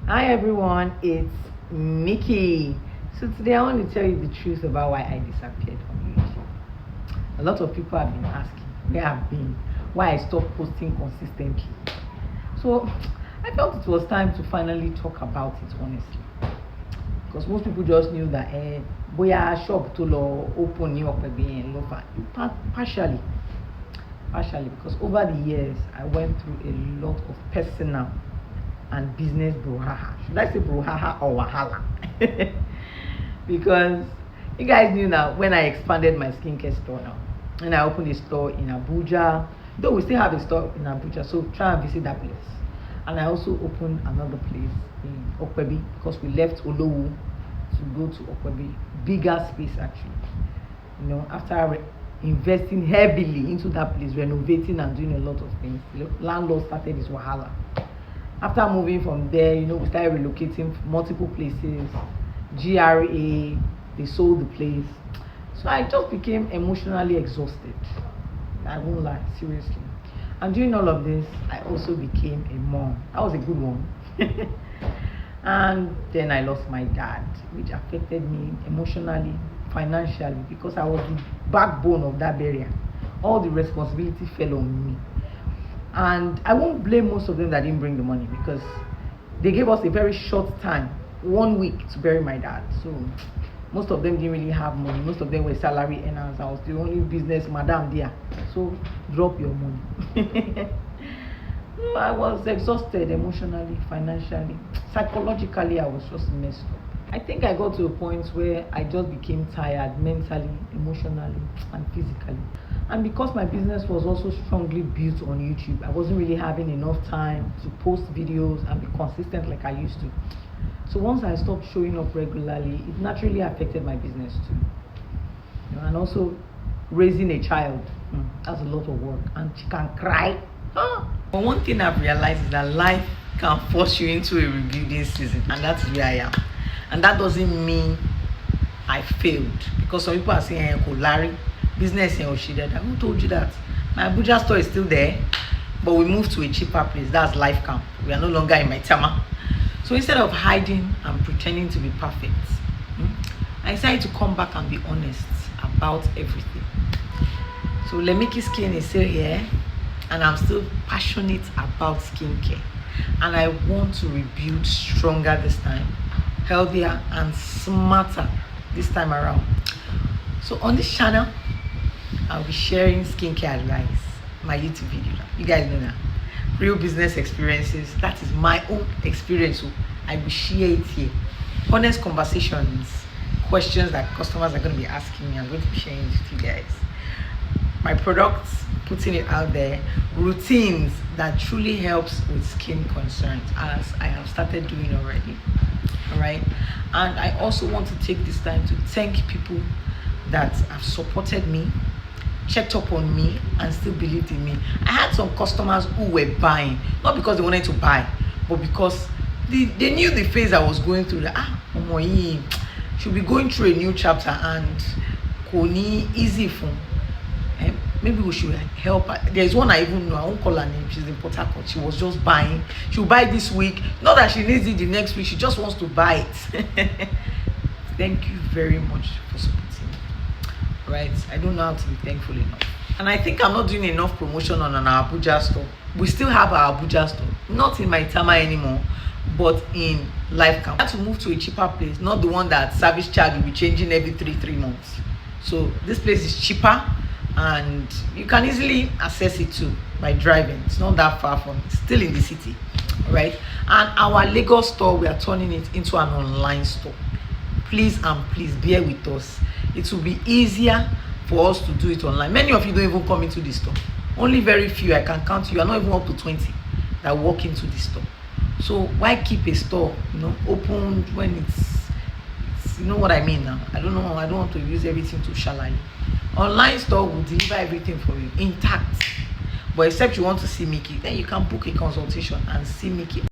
Hi everyone, it's Mickey. So today I want to tell you the truth about why I disappeared from YouTube. A lot of people have been asking where I've been, why I stopped posting consistently. So I felt it was time to finally talk about it honestly. Because most people just knew that boya shop to lo open new and lofa. Partially because over the years I went through a lot of personal and business brouhaha. Should I say brouhaha or wahala? Because you guys knew that when I expanded my skincare store now, and I opened a store in Abuja, though we still have a store in Abuja, so try and visit that place. And I also opened another place in Okwebi because we left Olowu to go to Okwebi, bigger space actually. You know, after investing heavily into that place, renovating and doing a lot of things, the landlord started his wahala. After moving from there, we started relocating multiple places, GRA, they sold the place. So I just became emotionally exhausted. I won't lie, seriously. And during all of this, I also became a mom. That was a good one. And then I lost my dad, which affected me emotionally, financially, because I was the backbone of that barrier. All the responsibility fell on me. And I won't blame most of them that didn't bring the money because they gave us a very short time, 1 week to bury my dad. So most of them didn't really have money. Most of them were salary earners. I was the only business madam there. So drop your money. I was exhausted emotionally, financially, psychologically. I was just messed up. I think I got to a point where I just became tired mentally, emotionally, and physically. And because my business was also strongly built on YouTube, I wasn't really having enough time to post videos and be consistent like I used to. So once I stopped showing up regularly, it naturally affected my business too. And also raising a child, that's a lot of work, and she can cry. But one thing I've realized is that life can force you into a rebuilding season, and that's where I am. And that doesn't mean I failed, because some people are saying, Larry, business in Oshida. Who told you that? My Abuja store is still there, but we moved to a cheaper place. That's Life Camp. We are no longer in my Tama. So instead of hiding and pretending to be perfect, I decided to come back and be honest about everything. So Micky Skin is still here, and I'm still passionate about skincare. And I want to rebuild stronger this time, healthier and smarter this time around. So on this channel, I'll be sharing skincare advice, my YouTube video. You guys know that. Real business experiences, that is my own experience. So I will share it here. Honest conversations, questions that customers are going to be asking me, I'm going to be sharing it with you guys. My products, putting it out there, routines that truly helps with skin concerns, as I have started doing already. All right. And I also want to take this time to thank people that have supported me, checked up on me, and still believed in me. I had some customers who were buying, not because they wanted to buy, but because they knew the phase I was going through. Should be going through a new chapter, and Koni easy for. Maybe we should help her. There's one I even know, I won't call her name, she's in Port Harcourt. She was just buying. She'll buy this week. Not that she needs it the next week, she just wants to buy it. Thank you very much for supporting me. Right? I don't know how to be thankful enough. And I think I'm not doing enough promotion on our Abuja store. We still have our Abuja store. Not in my Tama anymore, but in Life Camp. I had to move to a cheaper place, not the one that service charge will be changing every three months. So this place is cheaper, and you can easily access it too by driving. It's not that far from it, still in the city, right? And our Lagos store, we are turning it into an online store. Please bear with us. It will be easier for us to do it online. Many of you don't even come into the store. Only very few, I can count, you are not even up to 20 that walk into the store. So why keep a store open when it's you know what I mean now? I don't want to use everything to shallow. Online store will deliver everything for you intact. But except you want to see Mickey, then you can book a consultation and see Mickey.